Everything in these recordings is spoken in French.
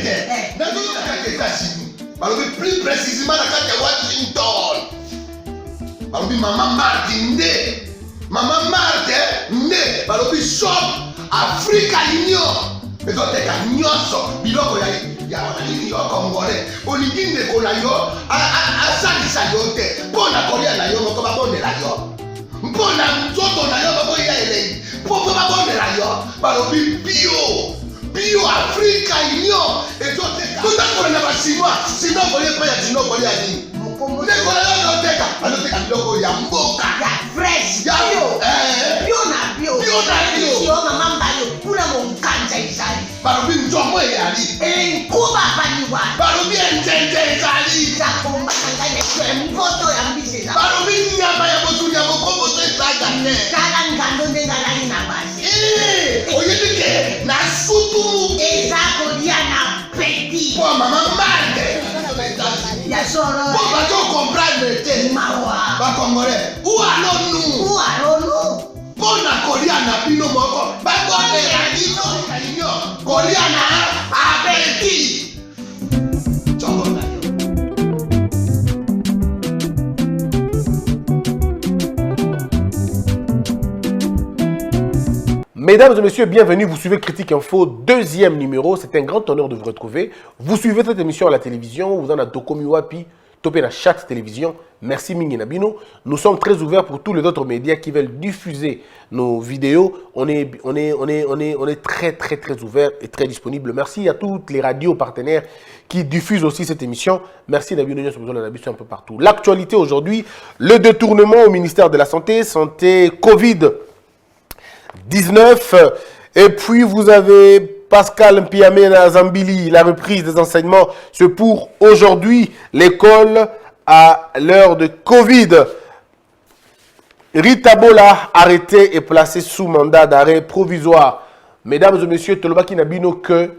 Angleterre. Dans les États-Unis. Plus précisément dans Washington. Maman Martin né. Maman Martin né. Balobi shop Africa Union. Mais donc t'es nyonso biloko ya yo congolais. Olingi ndeko na yo asalisa yo te. Mpona kolia na yo moko babondela yo. Mpona nzoto na yo baboya elei. Poko babondela yo. Balobi bio Africa Union. Et donc t'es na basinois. Sinon kolia pa ya sinon kolia ni. Ndeko na yo teka. Aloteka biloko ya mboka. Ya fresh. Ya bio. Yo mama mbayo kuna monkanja izali. Barobi njomo yali. Kuba baniwa. Barobi enjenje izali. Zakomba nganya kwe mvoto ya mbise. Barobi nyama ya botu ya bokombo to isaga ne. Kala ngando ndenga nani na basi. Oyedike na sutu. Ezako dia na petit. Kwa mama mande. Ya soro. Pour bato comprendre te. Mawa. Ba congolais. Où allons-nous? Pona kolia na bino moko. Ba kone ya bino. Kolia na abeti. Chongo na yo. Mesdames et messieurs, bienvenue. Vous suivez Critique Info, deuxième numéro. C'est un grand honneur de vous retrouver. Vous suivez cette émission à la télévision. Vous en avez Tokomi Wapi, Topé na Chat Télévision. Merci Mingi Nabino. Nous sommes très ouverts pour tous les autres médias qui veulent diffuser nos vidéos. On est très ouverts et très disponibles. Merci à toutes les radios partenaires qui diffusent aussi cette émission. Merci Nabino, un peu partout. L'actualité aujourd'hui, le détournement au ministère de la Santé, Covid-19. Et puis vous avez Pascal Mpiamena Zambili, la reprise des enseignements. C'est pour aujourd'hui l'école à l'heure de Covid. Rita Bola, arrêté et placé sous mandat d'arrêt provisoire. Mesdames et messieurs, Tolobaki Nabino que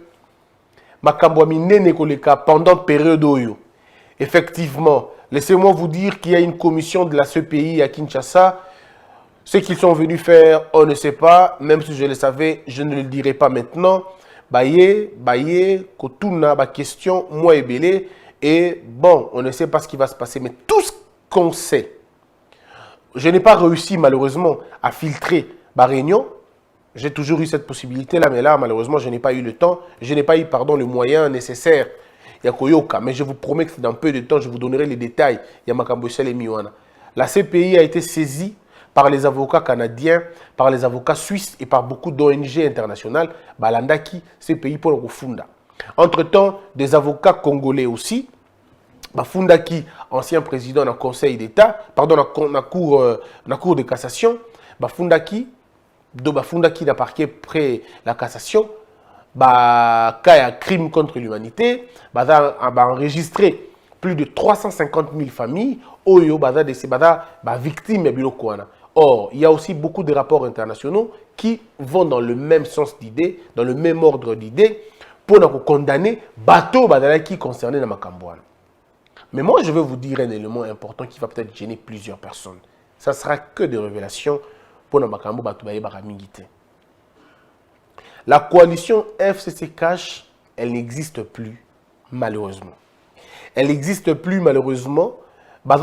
Makambwami Nene Koleka pendant période Oyo. Effectivement, laissez-moi vous dire qu'il y a une commission de la CPI à Kinshasa. Ce qu'ils sont venus faire, on ne sait pas. Même si je le savais, je ne le dirai pas maintenant. Baye, Kotuna, ba question, moi et Belé. Et bon, on ne sait pas ce qui va se passer. Mais tout ce qu'on sait, je n'ai pas réussi malheureusement à filtrer ma réunion. J'ai toujours eu cette possibilité-là, mais là, malheureusement, je n'ai pas eu le temps. Je n'ai pas eu, le moyen nécessaire. Yakoyoka, mais je vous promets que dans peu de temps, je vous donnerai les détails. Yamakambo et Miwana. La CPI a été saisie par les avocats canadiens, par les avocats suisses et par beaucoup d'ONG internationales. Balandaki, CPI pour le Funda. Entre-temps, des avocats congolais aussi. Fundaki, ancien président du Conseil d'État, pardon, la cour de cassation. Fundaki n'a parqué près la cassation. Kaya crime contre l'humanité. A enregistré plus de 350 000 familles. Oyo, victimes de Bilokouana. Or, il y a aussi beaucoup de rapports internationaux qui vont dans le même sens d'idées, dans le même ordre d'idées, pour condamner bateau qui concernait dans Makambouane. Mais moi, je vais vous dire un élément important qui va peut-être gêner plusieurs personnes. Ça ne sera que des révélations pour Makambo Batoubaye Baramingité. La coalition FCC Cash, elle n'existe plus, malheureusement. Elle n'existe plus, malheureusement. La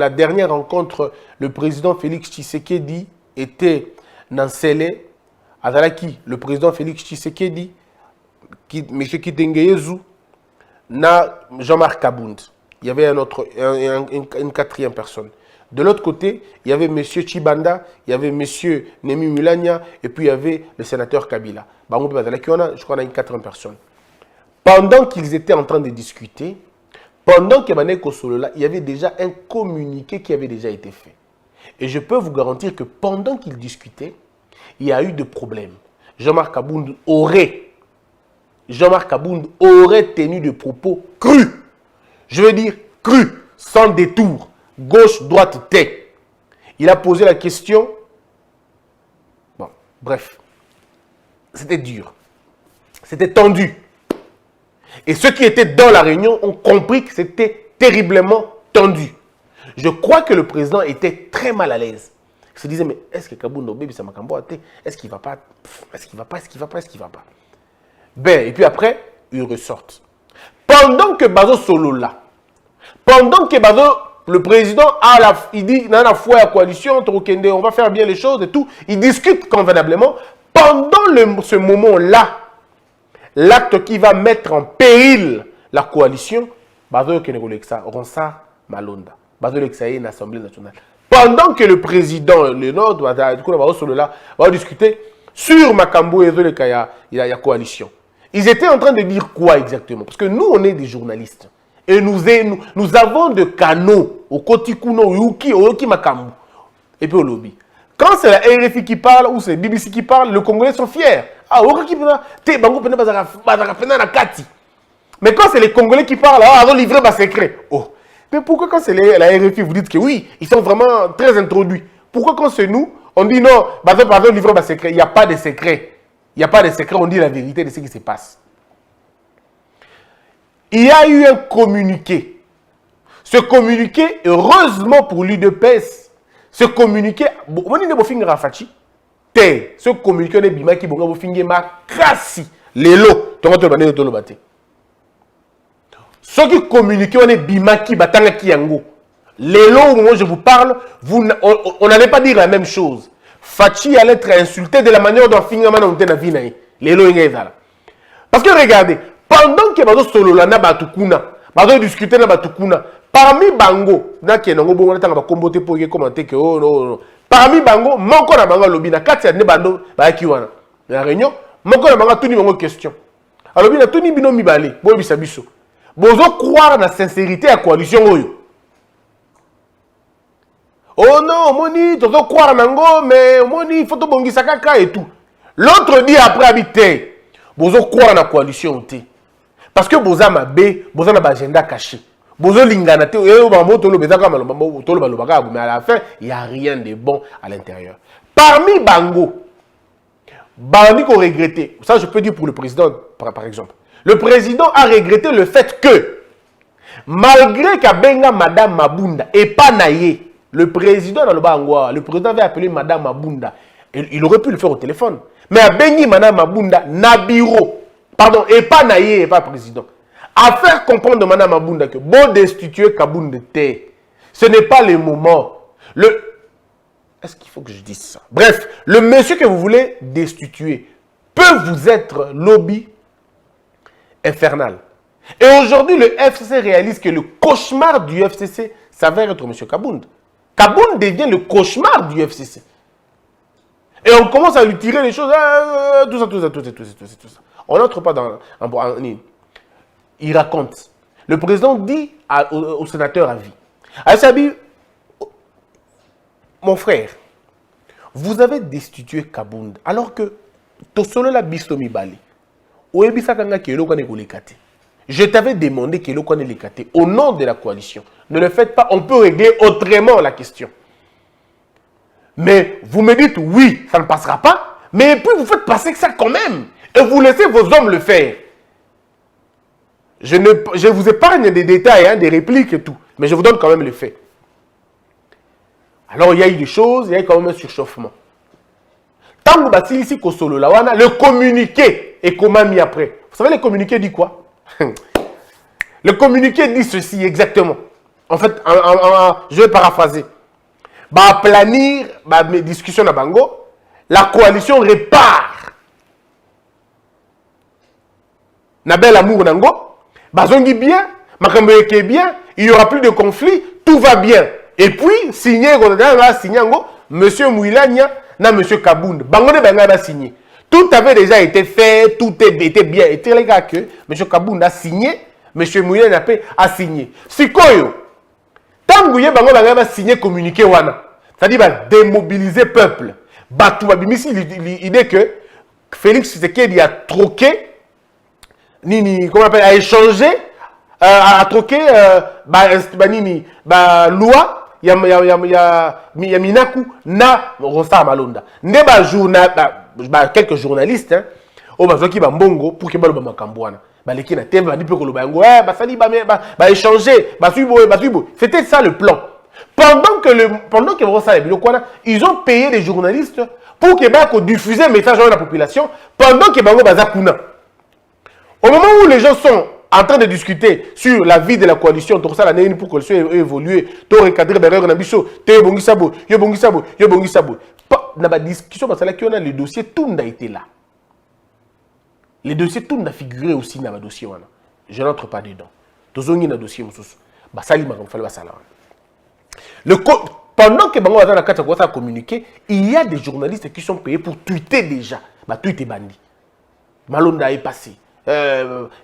dernière rencontre, le président Félix Tshisekedi était dans Sélé. Le président Félix Tshisekedi, M. Kitengeyezu, na Jean-Marc Kabound. Il y avait une quatrième personne. De l'autre côté, il y avait M. Chibanda, il y avait M. Nemi Mulanya, et puis il y avait le sénateur Kabila. Je crois qu'on a une quatrième personne. Pendant qu'ils étaient en train de discuter, pendant qu'il y avait déjà un communiqué qui avait déjà été fait. Et je peux vous garantir que pendant qu'ils discutaient, il y a eu des problèmes. Jean-Marc Kabound aurait tenu des propos crus. Je veux dire crus, sans détour. Gauche, droite, tête. Il a posé la question. Bon, bref. C'était dur. C'était tendu. Et ceux qui étaient dans la réunion ont compris que c'était terriblement tendu. Je crois que le président était très mal à l'aise. Il se disait, mais est-ce que Kabound Obé, est-ce qu'il ne va pas? Est-ce qu'il ne va pas? Ben, et puis après, ils ressortent. Pendant que Bazo Solo là, pendant que Bazo, le président il dit, dans la foi à la coalition, on va faire bien les choses et tout, ils discutent convenablement. Pendant ce moment-là, l'acte qui va mettre en péril la coalition, Bazo Kenekoleksa, Ronsard Malonda, Bazo Leksaye, l'Assemblée nationale. Pendant que le président, le Nord, va discuter sur Makambo et la coalition. Ils étaient en train de dire quoi exactement? Parce que nous, on est des journalistes. Et nous avons des canaux au Kotikuno, Yuki Makambo. Et puis au lobby. Quand c'est la RFI qui parle ou c'est BBC qui parle, les Congolais sont fiers. Ah, mais quand c'est les Congolais qui parlent, ils ont livré ma secret. Oh. Mais pourquoi quand c'est la RFI, vous dites que oui, ils sont vraiment très introduits? Pourquoi quand c'est nous, on dit non, ils ont livré ma secret? Il n'y a pas de secret. Il n'y a pas de secret, on dit la vérité de ce qui se passe. Il y a eu un communiqué. Ce communiqué, heureusement pour l'UDPS, ce communiqué, ce communiqué, ceux qui communiquent, on est bimaki, batangaki yango. Les lots au moment où je vous parle, on n'allait pas dire la même chose. Fachi allait être insulté de la manière dont Fingaman a été dans la vie. Les lots là. Parce que regardez, pendant que Bazo Solo là, Batukuna, Bazo discuter na Batukuna, parmi Bango, na Kenango, bon, on a comboté pour commenter que oh non. Parmi Bango, Moko na Bango lobby, na Katia ne Bando, Bakiwana. La réunion, Moko na Bango, tout ni question. Alors, il a tout ni bino mibale, bon, bisabiso. Bozo croire dans la sincérité à la coalition. Oh non, Moni, tu dois croire Nango, mais Moni, il faut te bongi sakaka et tout. L'autre dit après habiter. Bozo croire dans la coalition. Parce que Boza m'a bé, Boza n'a pas agenda caché. Bozo lingana te, mais à la fin, il n'y a rien de bon à l'intérieur. Parmi Bango, Bandi qu'on regrettait, ça je peux dire pour le président par exemple. Le président a regretté le fait que, malgré qu'Abenga Madame Mabunda et pas Naye, le président dans le Bangwa, le président avait appelé Madame Mabunda, il aurait pu le faire au téléphone. Mais Abengi Madame Mabunda, Nabiro, pardon, et pas Naye et pas président, a fait comprendre à Madame Mabunda que bon destituer Kabound Té, ce n'est pas le moment. Est-ce qu'il faut que je dise ça? Bref, le monsieur que vous voulez destituer peut vous être lobby infernal. Et aujourd'hui, le FCC réalise que le cauchemar du FCC s'avère être M. Kabound. Kabound devient le cauchemar du FCC. Et on commence à lui tirer les choses, tout ça. On n'entre pas dans... Il raconte. Le président dit au sénateur à vie, Asabi, mon frère, vous avez destitué Kabound alors que Tosolo la bistomi bali. Je t'avais demandé que l'on les au nom de la coalition. Ne le faites pas, on peut régler autrement la question. Mais vous me dites oui, ça ne passera pas, mais puis vous faites passer ça quand même. Et vous laissez vos hommes le faire. Je vous épargne des détails, hein, des répliques et tout, mais je vous donne quand même les faits. Alors il y a eu des choses, il y a eu quand même un surchauffement. Tant que ici, le communiqué est comment mis après. Vous savez, le communiqué dit quoi? Le communiqué dit ceci exactement. En fait, je vais paraphraser. Planir, mes discussions à Bango, la coalition répare. Nabel amour Nango, Bazongi bien, Makamboeke bien, il n'y aura plus de conflit, tout va bien. Et puis, signé, Monsieur Mouilania, na Monsieur Kabound, Bango Banga a signé. Tout avait déjà été fait, tout était bien. Et les gars que M. Kabound a signé, M. Mouilania a signé. Sikoyo, tant que Bango a signé communiqué wana, c'est-à-dire démobiliser le peuple. Batou Babimisi l'idée que Félix Tshisekedi a troqué, comment on appelle, a échangé, a troqué loi. Il y a Minaku na Rosa Malonda. Quelques journalistes, hein, au Bazoki Bambongo, pour que Balo Makambouana. Baleki na Temba, dit que le Bango, échanger, c'était ça le plan. Pendant que Rosa et Bilokwana, ils ont payé des journalistes pour que Bako diffuser un message à la population pendant que Bango Bazakuna. Au moment où les gens sont en train de discuter sur la vie de la coalition, pour que la coalition évolue, pour recadrer derrière la bicho, dans la discussion, parce que là, le dossier, tout a été là. Les dossiers, tout a figuré aussi dans le dossier. Je n'entre pas dedans. Tout le dossier, pendant que Bango a communiqué, il y a des journalistes qui sont payés pour tweeter déjà. Tweet est bandit. Malonda est passé.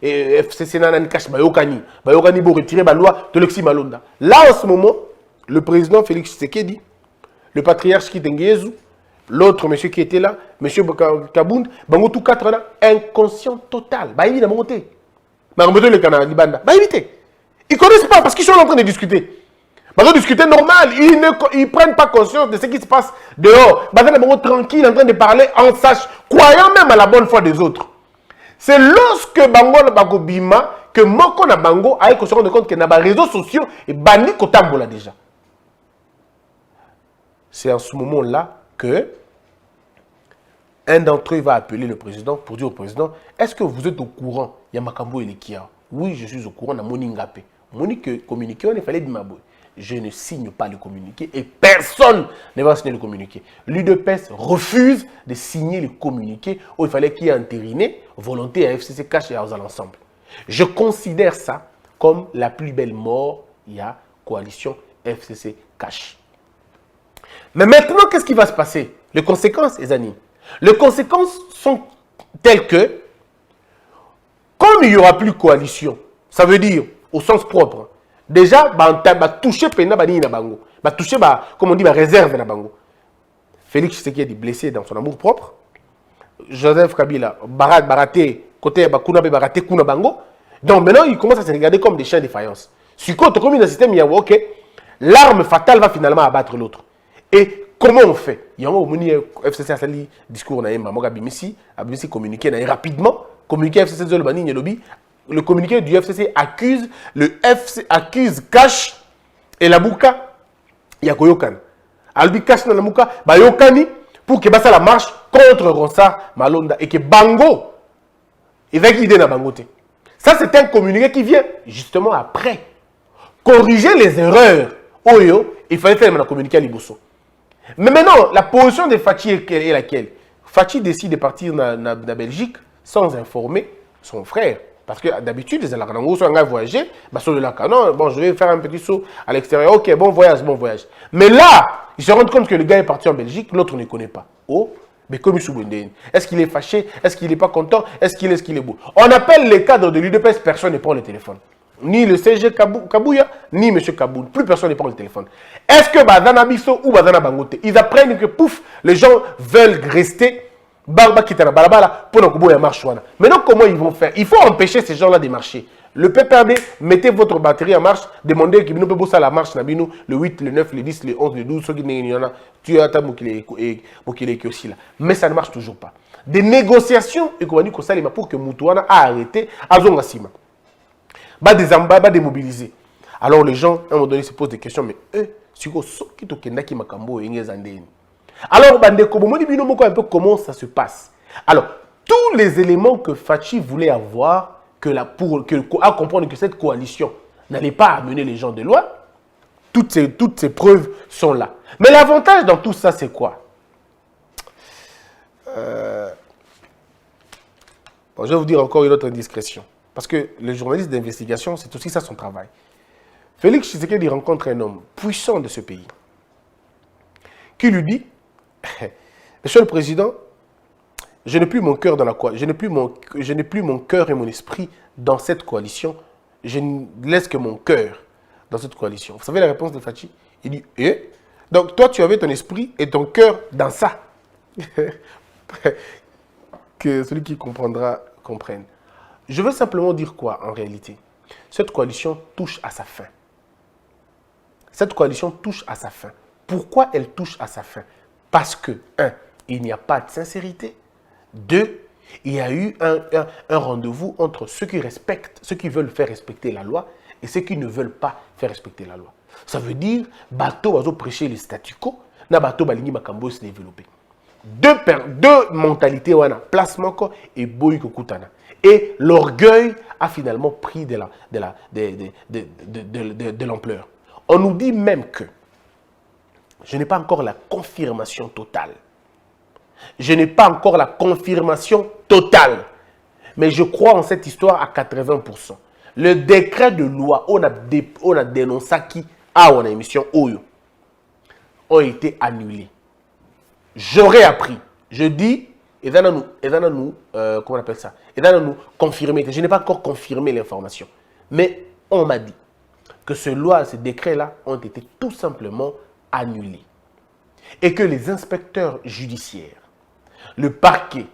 FCC Nanani Cash, Bayokani pour retirer la loi de Lexi Malonda. Là, en ce moment, le président Félix Tshisekedi, le patriarche Kitengiezu, l'autre monsieur qui était là, monsieur Kabound, Bango tout quatre là, inconscient total. Bah évidemment monter. Bah remettez le canal Libanda. Bah évitez. Ils connaissent pas parce qu'ils sont en train de discuter. Ils discuter normal, ils ne prennent pas conscience de ce qui se passe dehors. Ils sont tranquilles en train de parler en sachant, croyant même à la bonne foi des autres. C'est lorsque Bango na Bagobima que Moko na Bango a se rendre compte que dans les réseaux sociaux et bandi kotambola déjà. C'est en ce moment-là que un d'entre eux va appeler le président pour dire au président, est-ce que vous êtes au courant? Il y a Makambo et Lekia. Oui, je suis au courant. Moni Ngapé. Moni que communiquer, il fallait dire je ne signe pas le communiqué et personne ne va signer le communiqué. L'UDPS refuse de signer le communiqué où il fallait qu'il y ait entériné volonté à FCC Cash et à l'ensemble. Je considère ça comme la plus belle mort, il y a coalition FCC Cash. Mais maintenant, qu'est-ce qui va se passer? Les conséquences, les amis. Les conséquences sont telles que, comme il n'y aura plus coalition, ça veut dire, au sens propre, déjà, toucher Pena Bani na Bango. Toucher, comme on dit, réserve na Bango. Félix Tshisekedi est blessé dans son amour propre. Joseph Kabila, baraté, côté Bakuna, baraté Kuna Bango. Donc maintenant, il commence à se regarder comme des chiens de faïence. Si quand on commune dans le système, il y a ok, l'arme fatale va finalement abattre l'autre. Et comment on fait? Il y a un FCC a sali discours na Yemba, Moga Bimisi, Abimisi communiqué rapidement, communiqué FCC Zolbani Lobby. Le communiqué du FCC accuse, le FC accuse Cash et la Bouka, il y a Koyokan. Albi Cash dans la Bouka, Bayokani, pour que ça la marche contre Rosa Malonda et que Bango, il va guider dans Bangote. Ça, c'est un communiqué qui vient justement après. Corriger les erreurs. Oyo, il fallait faire un communiqué à Liboso. Mais maintenant, la position de Fachi est laquelle? Fachi décide de partir dans Belgique sans informer son frère. Parce que d'habitude, les Alakanangos sont voyager, sur le lac. Non, bon, je vais faire un petit saut à l'extérieur. Ok, bon voyage, bon voyage. Mais là, ils se rendent compte que le gars est parti en Belgique, l'autre ne connaît pas. Oh, mais comme il est-ce qu'il est fâché? Est-ce qu'il n'est pas content? Est-ce qu'il est beau? On appelle les cadres de l'UDPS, personne ne prend le téléphone. Ni le CG Kabouya, ni M. Kaboul. Plus personne ne prend le téléphone. Est-ce que Badana Bisso ou Badana Bangote, ils apprennent que pouf, les gens veulent rester Barba Kitana Balabala pour nous marche. Maintenant, comment ils vont faire? Il faut empêcher ces gens-là de marcher. Le PPRD, mettez votre batterie en marche, demandez qu'il nous peut bosser la marche, le 8, le 9, le 10, le 11, le 12, tu as ta Moukile qui aussi là. Mais ça ne marche toujours pas. Des négociations, pour que Moutouana a arrêté à Zongasima. Démobiliser. Alors les gens, à un moment donné, se posent des questions, mais eux, c'est quoi qui te kendaki makambo et ngezandeni? Alors, un peu comment ça se passe. Alors, tous les éléments que Fachi voulait avoir, à comprendre que cette coalition n'allait pas amener les gens de loin, toutes ces preuves sont là. Mais l'avantage dans tout ça, c'est quoi? Bon, je vais vous dire encore une autre indiscrétion. Parce que le journaliste d'investigation, c'est aussi ça son travail. Félix Tshisekedi rencontre un homme puissant de ce pays qui lui dit, Monsieur le Président, je n'ai plus mon cœur dans la coalition, je n'ai plus mon cœur et mon esprit dans cette coalition, je ne laisse que mon cœur dans cette coalition. Vous savez la réponse de Fachi? Il dit, donc toi tu avais ton esprit et ton cœur dans ça. Que celui qui comprendra, comprenne. Je veux simplement dire quoi en réalité? Cette coalition touche à sa fin. Cette coalition touche à sa fin. Pourquoi elle touche à sa fin? Parce que, 1, il n'y a pas de sincérité. 2, il y a eu un rendez-vous entre ceux qui respectent, ceux qui veulent faire respecter la loi et ceux qui ne veulent pas faire respecter la loi. Ça veut dire, bateau va prêcher le statu quo, na bateau balingi makambo se développer. Deux mentalités, wana, placement et boy kokutana. Et l'orgueil a finalement pris de l'ampleur. On nous dit même que je n'ai pas encore la confirmation totale. Je n'ai pas encore la confirmation totale. Mais je crois en cette histoire à 80%. Le décret de loi, on a dénoncé qui a une émission Oyo, ont été annulés. J'aurais appris. Je dis, et dans nous, comment on appelle ça? Et dans nous confirmer. Je n'ai pas encore confirmé l'information. Mais on m'a dit que ces décrets-là ont été tout simplement annulés. Et que les inspecteurs judiciaires, le parquet,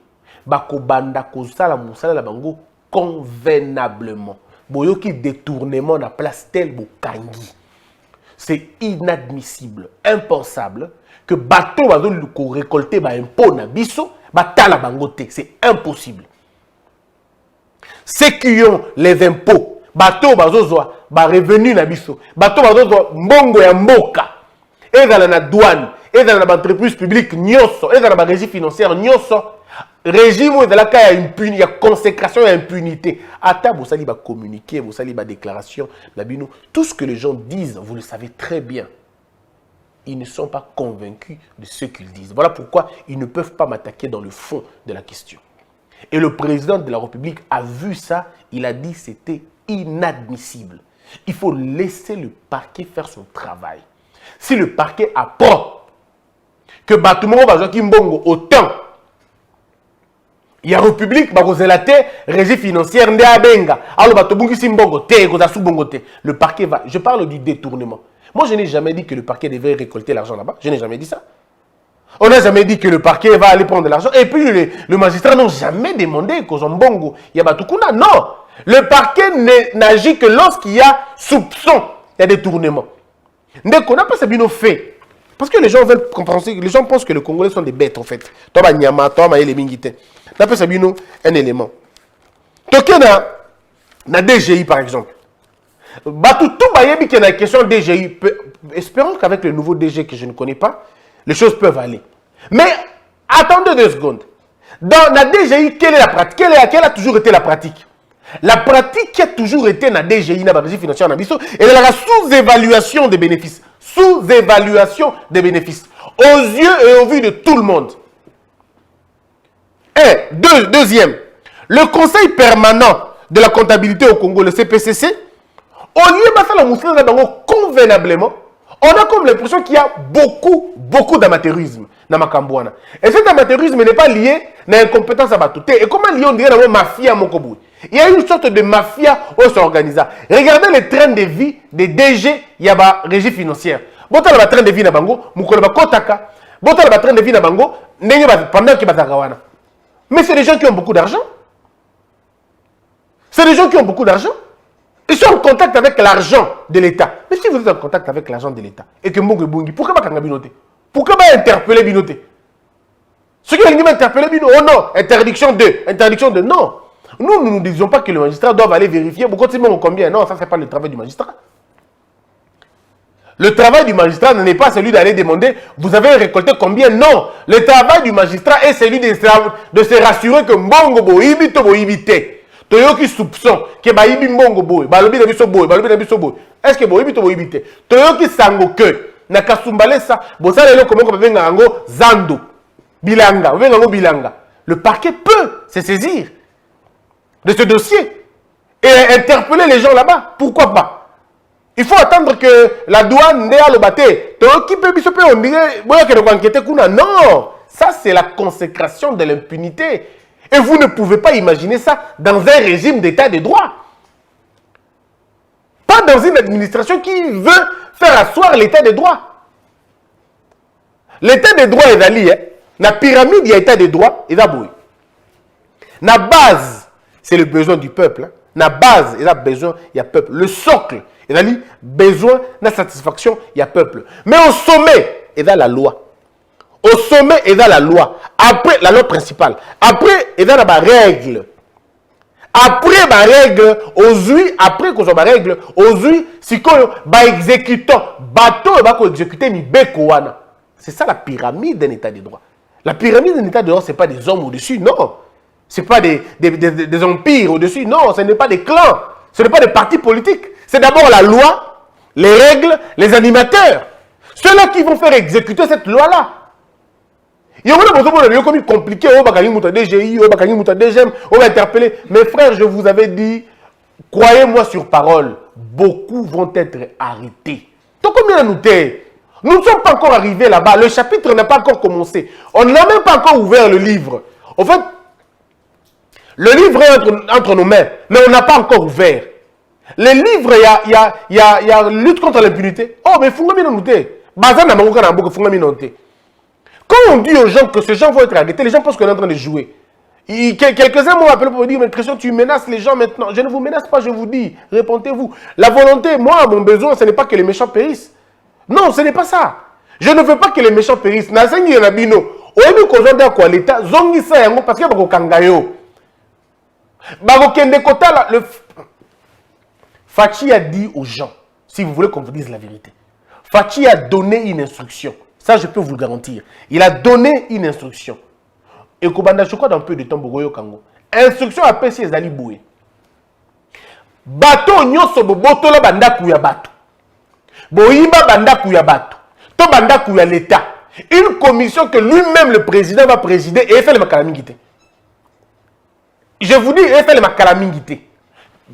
bakobanda kozala musala la bango convenablement. Boyoki détournement na place tel bokangi. C'est inadmissible, impensable que bateau va récolter ba impôt na biso, batala bango te, c'est impossible. Ceux qui ont les impôts, bateau bazozwa ba revenu na biso, bateau bazozwa mbongo ya mboka, et dans la douane, et dans l'entreprise publique nyoso, et dans la régie financière nyoso, régime où de la cas il y a consécration et impunité. Ata vous allez communiquer, vous allez déclaration, tout ce que les gens disent, vous le savez très bien. Ils ne sont pas convaincus de ce qu'ils disent. Voilà pourquoi ils ne peuvent pas m'attaquer dans le fond de la question. Et le président de la République a vu ça, il a dit que c'était inadmissible. Il faut laisser le parquet faire son travail. Si le parquet apprend que Batumo va jouer Mbongo autant, il y a République, régie financière, le parquet va. Je parle du détournement. Moi, je n'ai jamais dit que le parquet devait récolter l'argent là-bas. Je n'ai jamais dit ça. On n'a jamais dit que le parquet va aller prendre de l'argent. Et puis, le magistrat n'a jamais demandé qu'aux Mbongo, il y a Batukuna. Non. Le parquet n'agit que lorsqu'il y a soupçon, il y a détournement. Dès qu'on n'a pas ça bien fait. Parce que les gens veulent comprendre, les gens pensent que les Congolais sont des bêtes en fait. Toi, Nyama, toi, les Mingite. D'après ça, un élément. Toké na DGI par exemple. Tout bayebi qui est la question DGI. Espérons qu'avec le nouveau DG que je ne connais pas, les choses peuvent aller. Mais attendez 2 secondes. Dans la DGI, quelle est la pratique? Quelle a toujours été la pratique? La pratique qui a toujours été dans la DGI, dans la régie financière, et dans la sous-évaluation des bénéfices. Sous-évaluation des bénéfices. Aux yeux et au vu de tout le monde. Deuxième, le Conseil permanent de la comptabilité au Congo, le CPCC, au lieu de faire convenablement, on a comme l'impression qu'il y a beaucoup d'amateurisme dans Makambouana. Et cet amateurisme n'est pas lié à l'incompétence à Batouté. Et comment lié on dirait dans la mafia Mokoboui? Il y a une sorte de mafia où s'organise. Regardez les trains de vie des DG, il y a la régie financière. Bota le train de vie na bango, mukolo ba kotaka. Bota le train de vie na bango, pendant qu'il batakawana. Mais c'est des gens qui ont beaucoup d'argent. C'est des gens qui ont beaucoup d'argent. Ils sont en contact avec l'argent de l'État. Mais si vous êtes en contact avec l'argent de l'État et que Mbongo Bungi, pourquoi pas Kangabinote? Pourquoi pas interpeller Binote? Ceux qui ont interpellé Binote, oh non, interdiction de, non. Nous ne disons pas que le magistrat doit aller vérifier. Pourquoi c'est combien? Non, ça, ce n'est pas le travail du magistrat. Le travail du magistrat n'est pas celui d'aller demander vous avez récolté combien? Non. Le travail du magistrat est celui de se rassurer que Mbongo Boibi to Boibite. Toyoki soupçon que Baïbi Mbongo Boy, Balobi na biso boy, Balobi na biso boy. Est-ce que Boibi to Boibite? Toyoki sango que na kasumbale sa, bosala le comment venga ango zando. Bilanga, venga ango bilanga. Le parquet peut se saisir de ce dossier et interpeller les gens là-bas. Pourquoi pas? Il faut attendre que la douane n'ait à le battre. Non, ça c'est la consécration de l'impunité. Et vous ne pouvez pas imaginer ça dans un régime d'état de droit. Pas dans une administration qui veut faire asseoir l'état de droit. L'état de droit est d'ali. La pyramide, il y a état de droit et d'abouille. La base, c'est le besoin du peuple. La base, il y a besoin, il y a peuple. Le socle, il y a besoin de satisfaction, il y a peuple. Mais au sommet, il y a la loi. Au sommet, il y a la loi. Après, la loi principale. Après, il y a la règle. Après, la règle, aujourd'hui, après qu'on soit la règle, aujourd'hui, si on exécutant, bateau, il va exécuter ni bekoana. C'est ça la pyramide d'un état de droit. La pyramide d'un état de droit, ce n'est pas des hommes au-dessus, non. Ce n'est pas des empires au-dessus. Non, ce n'est pas des clans. Ce n'est pas des partis politiques. C'est d'abord la loi, les règles, les animateurs. Ceux-là qui vont faire exécuter cette loi-là. Il y a des comme compliqué. On va DGI, on va DGM, on va interpeller. Mes frères, je vous avais dit, croyez-moi sur parole, beaucoup vont être arrêtés. Donc combien nous t'es? Nous ne sommes pas encore arrivés là-bas. Le chapitre n'a pas encore commencé. On n'a même pas encore ouvert le livre. En fait, le livre est entre nos mains, mais on n'a pas encore ouvert. Le livre, il y a lutte contre l'impunité. Oh, mais faut que nous t'es. Quand on dit aux gens que ces gens vont être arrêtés, les gens pensent qu'on est en train de jouer. Quelques-uns m'ont appelé pour me dire, mais Christian, tu menaces les gens maintenant. Je ne vous menace pas, je vous dis, répondez-vous. La volonté, moi, mon besoin, ce n'est pas que les méchants périssent. Non, ce n'est pas ça. Je ne veux pas que les méchants périssent. Parce que Fachi a dit aux gens, si vous voulez qu'on vous dise la vérité, Fachi a donné une instruction. Ça, je peux vous le garantir. Il a donné une instruction. Et Kobanda, je crois, dans peu de temps, Bogoyo Kango. Instruction à Pessi Ezali Boué. Bato nyoso boboto la banda kuya bato. Boïba banda kuya bato. To banda kuya l'État. Une commission que lui-même, le président, va présider et fait le makalamingité. Je vous dis, et fait le makalamingité.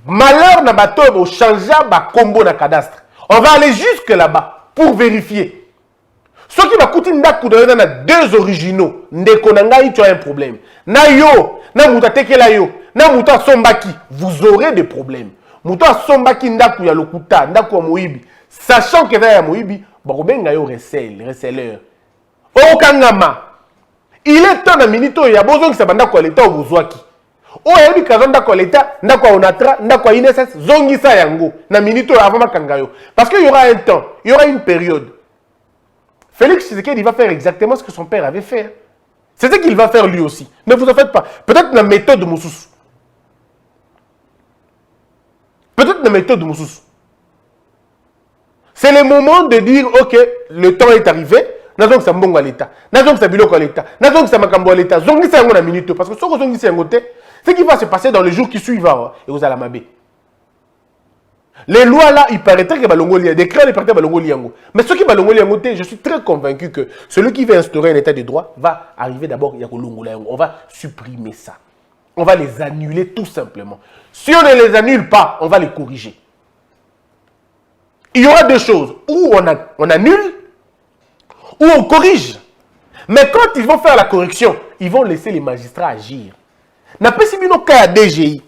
Malheur n'a bato au changer ba combo na cadastre. On va aller jusque là-bas pour vérifier. Ce qui va coûter deux originaux, tu as un problème. Na yo, na muta tekela yo, na muta sombaki, vous aurez des problèmes. Muta sombaki ndaku ya lokuta, ndaku ya moibi. Sachant que ya moibi, bakobenga yo reseller. Okangama. Il est temps na minito ya bozo ki sabanda ko l'État obozwaki. O yebi kazonda ko l'État, ndako onatra, ndako INSS, zongisa yango na minito avant makanga yo. Parce qu'il y aura un temps, il y aura une période. Félix Tshisekedi va faire exactement ce que son père avait fait. C'est ce qu'il va faire lui aussi. Ne vous en faites pas. Peut-être la méthode de Moussous. Peut-être la méthode de Moussous. C'est le moment de dire, ok, le temps est arrivé. Nous avons que à l'État. Nous avons que biloko à l'État. Nous avons que makambo à l'État. Zongi c'est un minute. Parce que ce que zongi c'est un côté, ce qui va se passer dans les jours qui suivent, et vous allez m'aber. Les lois là, il paraîtrait que Balongoli, des créés, il paraîtrait que Balongoli Yango. Mais ce qui Balongoli Yango, je suis très convaincu que celui qui veut instaurer un état de droit va arriver d'abord à Yango. On va supprimer ça. On va les annuler tout simplement. Si on ne les annule pas, on va les corriger. Il y aura deux choses. Ou on annule, ou on corrige. Mais quand ils vont faire la correction, ils vont laisser les magistrats agir. N'a pas si bien au cas à DGI.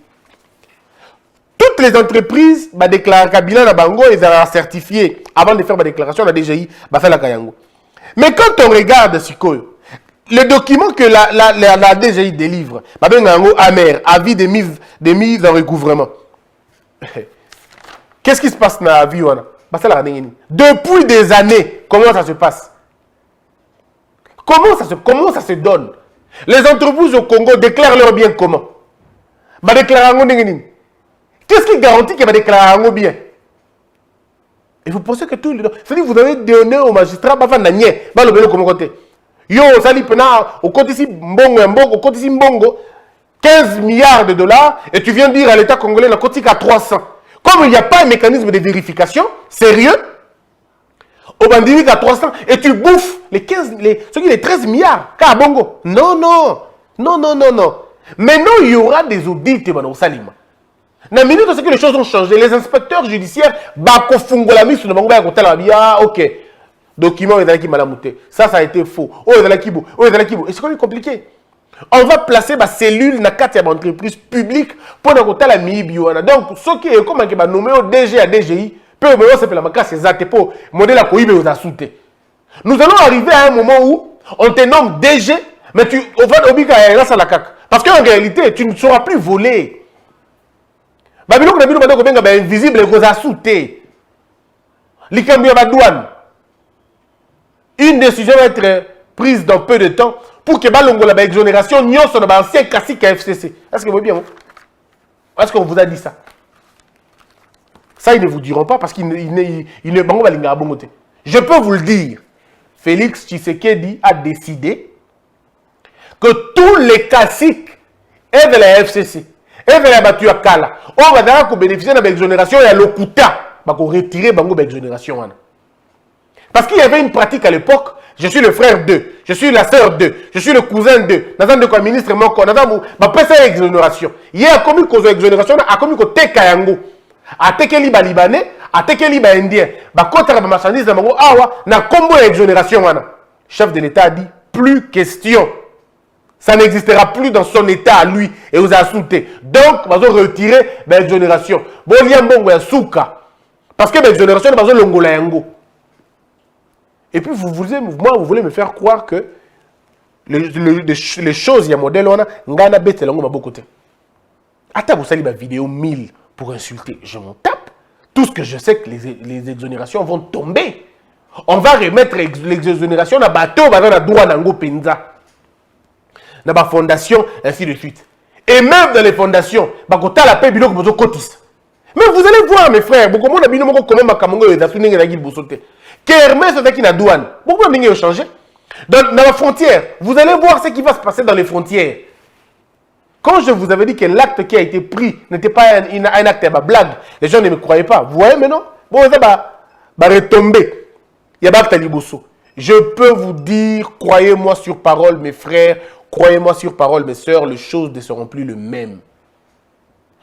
Toutes les entreprises déclarent Kabila na bango, ils ont certifié avant de faire ma déclaration la DGI, faire la Kayango. Mais quand on regarde le document que la DGI délivre, amer, avis de mise en recouvrement. Qu'est-ce qui se passe dans la vie? Depuis des années, comment ça se passe? Comment ça se donne? Les entreprises au Congo déclarent leur bien comment? Qu'est-ce qui garantit qu'elle va déclarer un bien? Et vous pensez que tout le temps, c'est-à-dire vous avez donné au magistrat, Yo, sali pena, au côté ici, mbongo, 15 milliards de dollars, et tu viens dire à l'État congolais, la côté à 300. Comme il n'y a pas un mécanisme de vérification, sérieux, au bandit à 300, et tu bouffes les 13 milliards, car bongo. Non. Maintenant, il y aura des audits, au Salima. Dans la minute, c'est que les choses ont changé. Les inspecteurs judiciaires, ok. Document, ça a été faux. Et c'est quand même compliqué. On va placer ma cellule dans la entreprise publique pour la mi-biwana. Donc, ce qui est comme un nommé au DG à DGI, peut me faire la macasse, c'est pour modèle la coïbe aux assoutés. Nous allons arriver à un moment où on te nomme DG, mais tu vas obliger à la cac. Parce qu'en réalité, tu ne sauras plus voler. Invisible et assouté. Une décision va être prise dans peu de temps pour que la exonération n'y soit dans l'ancien classique à FCC. Est-ce que vous bien? Est-ce qu'on vous a dit ça? Ça, ils ne vous diront pas parce qu'ils ne vont pas. Je peux vous le dire. Félix Tshisekedi a décidé que tous les classiques et de la FCC, et de la Batu Kala. On va d'ailleurs bénéficier de l'exonération et à l'Okuta. On va retirer l'exonération. Parce qu'il y avait une pratique à l'époque. Je suis le frère d'eux, je suis la sœur d'eux, je suis le cousin d'eux. Dans un quoi ministre, mon corps, dans un peu exonération. Il y a comme une exonération, a comme une Kayango. A teke liba libanais, a teke liba indien. Ba kota ba marchandise na mango awa na combo exonération wana. Chef de l'État a dit plus question. Ça n'existera plus dans son état à lui et aux assoutés. Donc, on va retirer l'exonération. Bon, il y a un bon souka. Parce que l'exonération, c'est l'ongola yango. Et puis, vous voulez me faire croire que les choses, il y a un modèle, on a ngana bête lango ma beaucoup. Attends, vous savez, ma vidéo 1000 pour insulter. Je m'en tape. Tout ce que je sais que les exonérations vont tomber. On va remettre l'exonération à bateau, dans la droit nango penza. Dans la fondation, ainsi de suite. Et même dans les fondations, mais vous allez voir, mes frères, beaucoup de gens comment Makamongo est assuné la guide Boussoté. Kermès est qui na douane. Pourquoi vous avez changé? Dans la frontière, vous allez voir ce qui va se passer dans les frontières. Quand je vous avais dit que l'acte qui a été pris n'était pas un acte à blague, les gens ne me croyaient pas. Vous voyez maintenant? Bon, ça va retomber. Il y a l'acte à Libosso. Je peux vous dire, croyez-moi sur parole, mes frères, croyez-moi sur parole, mes sœurs, les choses ne seront plus les mêmes.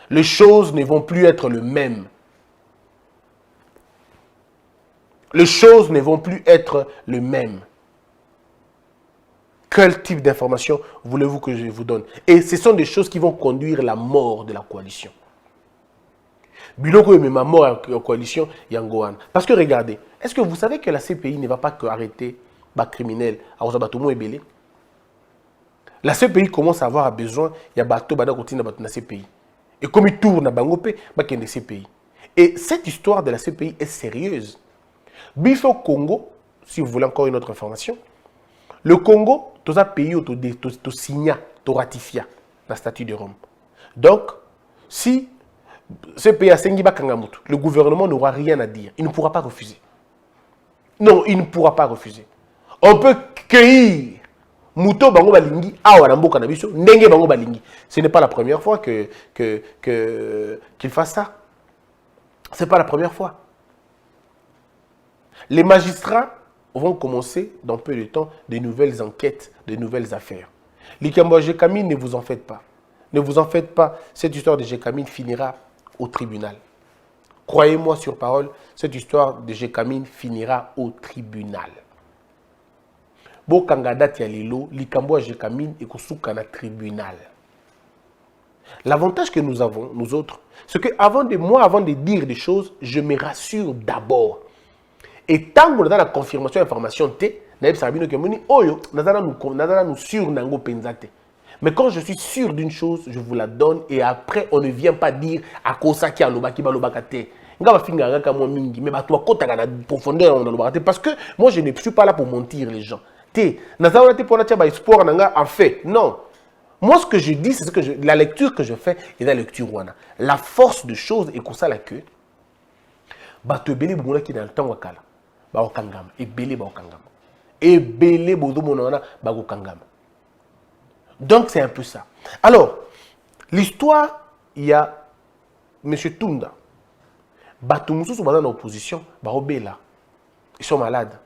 Les choses ne vont plus être les mêmes. Les choses ne vont plus être les mêmes. Quel type d'information voulez-vous que je vous donne? Et ce sont des choses qui vont conduire à la mort de la coalition. Biloko et ma mort à la coalition Yangoan. Parce que regardez, est-ce que vous savez que la CPI ne va pas arrêter les criminels à Osabatomo et Belé? La CPI commence à avoir besoin, il y a bateau bada continue dans la CPI. Et comme il tourne à Bangope, il y a des CPI. Et cette histoire de la CPI est sérieuse. Bifo Congo, si vous voulez encore une autre information, le Congo, tous les pays ont signé, ont ratifié la statue de Rome. Donc, si ce pays a signé, le gouvernement n'aura rien à dire. Il ne pourra pas refuser. Non, il ne pourra pas refuser. On peut cueillir Muto bango balingi awa na mboka na biso ndenge bango balingi. Ce n'est pas la première fois qu'il fasse ça. Ce n'est pas la première fois. Les magistrats vont commencer dans peu de temps de nouvelles enquêtes, de nouvelles affaires. Likambo Jekamine, ne vous en faites pas. Ne vous en faites pas. Cette histoire de Jekamine finira au tribunal. Croyez-moi sur parole, cette histoire de Jekamine finira au tribunal. Bo kangada tia lelo, likambo Jekamine et kosuka na tribunal. L'avantage que nous avons, nous autres, c'est que avant de dire des choses, je me rassure d'abord. Et tant que nous avons la confirmation d'information, mais quand je suis sûr d'une chose, je vous la donne et après, on ne vient pas dire à Kosaki à Lobaki Balobakate. Parce que moi, je ne suis pas là pour mentir les gens. En fait, non. Moi, ce que je dis, c'est que la lecture que je fais est la lecture. La force de choses est comme ça la queue. Donc, c'est un peu ça. Alors, l'histoire, il y a M. Tunda. Batumusu sont dans l'opposition. Ils sont malades.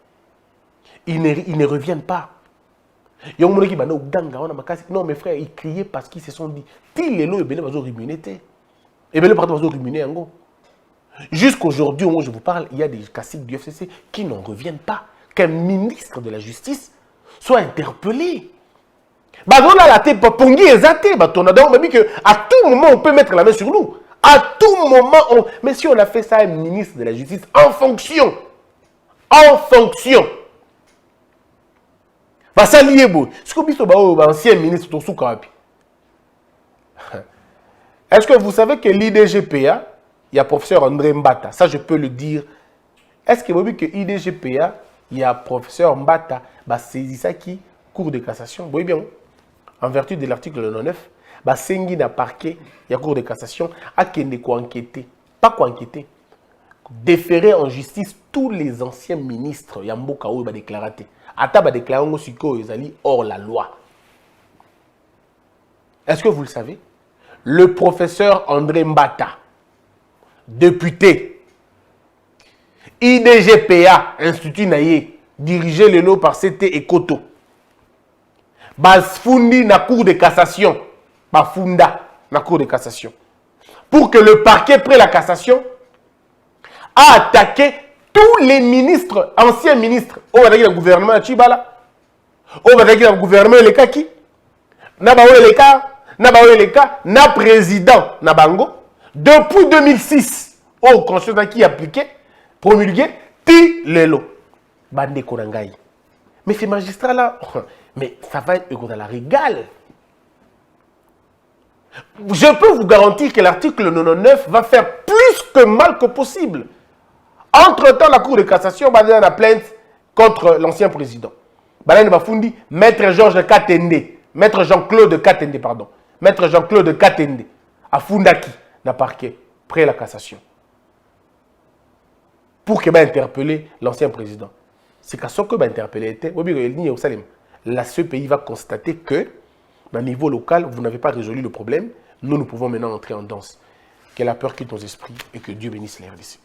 Ils ne reviennent pas. Non, mes frères, ils criaient parce qu'ils se sont dit jusqu'aujourd'hui, au moment où je vous parle, il y a des caciques du FCC qui n'en reviennent pas. Qu'un ministre de la Justice soit interpellé. À tout moment, on peut mettre la main sur nous. À tout moment, mais si on a fait ça à un ministre de la Justice en fonction. Est-ce que vous savez que l'IDGPA, il y a professeur André Mbata, ça je peux le dire. Est-ce que vous savez que l'IDGPA, il y a professeur Mbata, c'est ça qui cour de cassation, vous voyez bien, en vertu de l'article 99, Sengi n'a parquet, il y a cour de cassation, à qui enquêter, pas quoi enquêter, déférer en justice tous les anciens ministres, Yamboka ou déclaré. Ata ba déclarer ngo siko ezali hors la loi. Est-ce que vous le savez? Le professeur André Mbata, député, IDGPA, Institut Naye, dirigé le lot par CT Ekoto. Basfundi na cour de cassation. Bafunda na cour de cassation. Pour que le parquet, après la cassation, a attaqué tous les ministres, anciens ministres, au gouvernement de Chibala, au gouvernement de Kaki, na président Nabango, depuis 2006, au constitution qui appliqué, promulgué, ti lelo. Bande Korangaï. Mais ces magistrats-là, mais ça va être dans la régale. Je peux vous garantir que l'article 99 va faire plus que mal que possible. Entre-temps, la Cour de cassation va donner la plainte contre l'ancien président. Balane Bafundi, Maître Georges Katende, Maître Jean-Claude Katende, pardon. Maître Jean-Claude Katende, à Fundaki, dans le parquet, près la cassation. Pour qu'il va interpeller l'ancien président. C'est qu'à ce que va interpeller, là, ce pays va constater que, au niveau local, vous n'avez pas résolu le problème. Nous pouvons maintenant entrer en danse. Que la peur quitte nos esprits et que Dieu bénisse les RDC.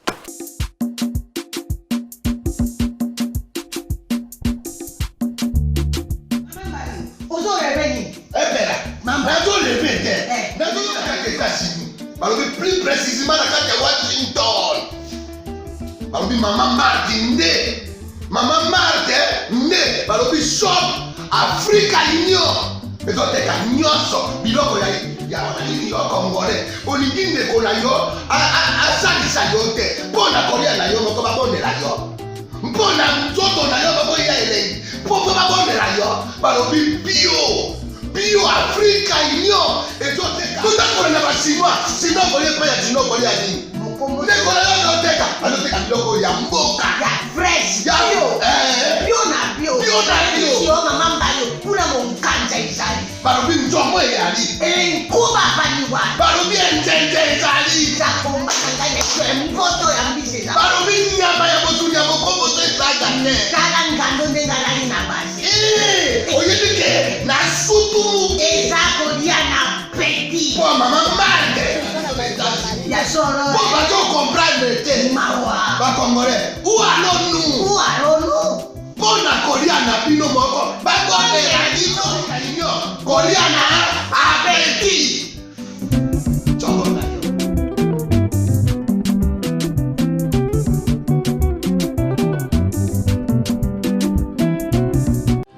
Plus précisément dans Washington. Maman Martin Maman Martin balobi shop Africa Union. Mais on teka nyonso biloko ya wanani yo Congolais. Olingi ndeko na yo asalisa yo te. Mpona kolia na yo moko babondela yo. Mpona nzoto na yo bako ya elei. Poko babondela yo balobi bio Africa Union. Ezoteka. Tutakola na basinois. Sino kolie pa ya sino kolia nini? Ndeko na yo azoteka. Azoteka biloko ya mboka. Ya fresh. Ya bio na bio. Bio na bio. Sio mama mbayo. Kuna monkanja izali. Balobi nzomo eyali. Nkuba baniwa. Balobi enjenje ezali. Zakomba kangane kwe mpoto ya mbisi za. Balobi nyama ya motu ya mokombo to ezaga ne. Kala ngando ndenga lali na basi. Oyebike na sutu. Eza kolia na petit. Po mama mande. Ya soro. Po bato comprendre te. Mawa. Ba Congolais. Où allons-nous? Pona kolia na bino moko. Ba konde ya dino. Kolia na abeti. Chongo na yo.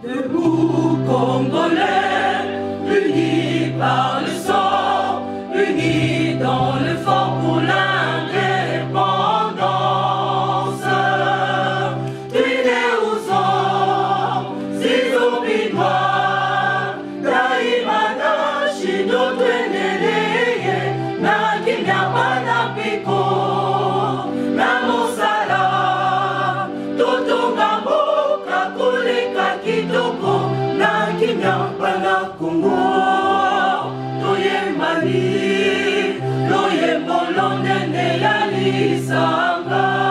Debout Congolais, unis par le sang, unis dans l'effort pour l'indépendance. Tués aux hommes, si obinois, daimana shido tuendeleye, na kimya bana piko, na mosala, totonga mboka koleka kitoko, na kimya bana Kongo, toyembani, loyembo londene ya lisanga.